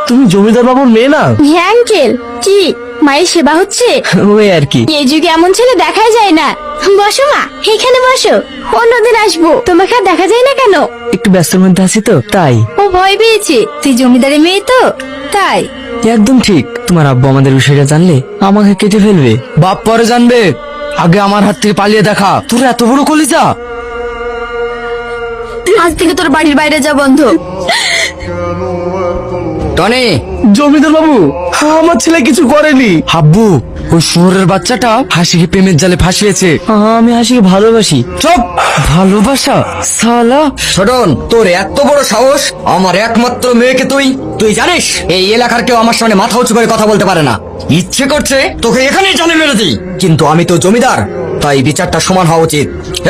তুমি জমিদার বাবুর মেয়ে না? হ্যাঁ আঙ্কেল, কি মায়ের সেবা হচ্ছে? ওই আর কি। এই যুগে এমন ছেলে দেখাই যায় না। বসো মা, এখানে বসো। অন্যদিন আসবো, তোমাকে আর দেখা যায় না কেন? একটু ব্যস্তর মধ্যে আছি তো তাই। ও ভয় পেয়েছে, তুই জমিদারের মেয়ে তো তাই। একদম ঠিক। তোমার আব্বু আমাদের বিষয়টা জানলে আমাকে কেটে ফেলবে। বাপ পরে জানবে, আগে আমার হাত থেকে পালিয়ে দেখা। তোর এত বড় কলিজা। আজ থেকে তোর বাড়ির বাইরে যা বন্ধ। টনি, জমিদার বাবু আমার ছেলে কিছু করেনি। হাব্বু, ওই শুয়োরের বাচ্চাটা হাসিকে প্রেমের জালে ফাঁসিয়েছে। আমি হাসিকে ভালোবাসি। চুপ! ভালোবাসা সালা। ছোটন, তোর এত বড় সাহস! আমার একমাত্র মেয়েকে তুই জানিস এই এলাকার কেউ আমার সামনে মাথা উঁচু করে কথা বলতে পারে না। ইচ্ছে করছে তোকে এখানেই জানে মেরে দিই, কিন্তু আমি তো জমিদার, তাই বিচারটা সমান হওয়া উচিত।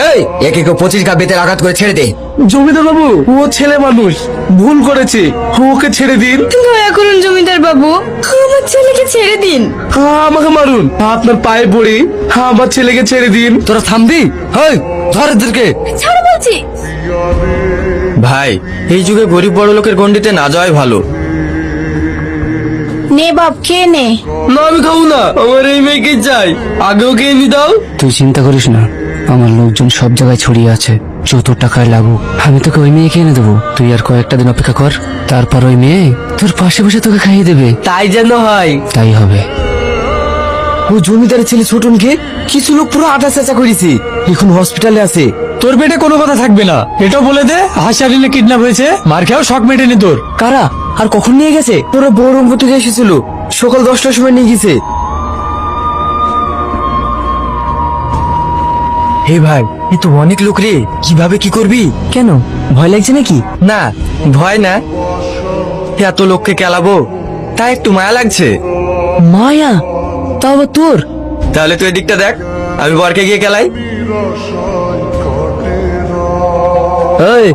এই, একে কেউ 25 গা বেতের আঘাত করে ছেড়ে দে। জমিদার বাবু, ও ছেলে মানুষ, ভুল করেছে, ওকে ছেড়ে দিন। দয়া করুন জমিদার বাবু, আমার ছেলেকে ছেড়ে দিন। আমাকে মারুন, আপনার পায়ে পড়ি, আমার ছেলেকে ছেড়ে দিন। তোরা থামবি? হেই, ধর এদেরকে। ছাড়ো বলছি। ভাই, এই যুগে গরিব বড় লোকের গন্ডিতে না যাওয়াই ভালো। নে বাপ, খেয়ে নে। না, আমি খাবো না, আমার এই মেয়েকে চাই। আগেও কে এনে দাও। তুই চিন্তা করিস না, আমার লোকজন সব জায়গায় ছড়িয়ে আছে। যত টাকায় লাগুক আমি তোকে ওই মেয়েকে এনে দেবো। তুই আর কয়েকটা দিন অপেক্ষা কর, তারপর ওই মেয়ে তোর পাশে বসে তোকে খাইয়ে দেবে। তাই যেন হয়। তাই হবে। ও জমিদারের ছেলে ছোটনকে কিছু লোক পুরো আটা চেঁচা করেছে, এখন হসপিটালে আছে। তোর পেটে কোনো কথা থাকবে না, এটাও বলে দে হাসারিনে কিডন্যাপ হয়েছে, মার খেয়েও শখ মেটেনি তোর। কারা আর কখন নিয়ে গেছে? তোরা বহরমপুর থেকে এসেছিল, সকাল 10টার সময় নিয়ে গেছে। হে ভাই, এ তো অনেক লোক রে, কিভাবে কি করবি? কেন, ভয় লাগছে নাকি? না, ভয় না, এত লোককে কেলাবো তাই একটু মায়া লাগছে। মায়া? তাও আবার তোর? তাহলে তুই এদিকটা দেখ, আমি বরকে গিয়ে কেলাই। এই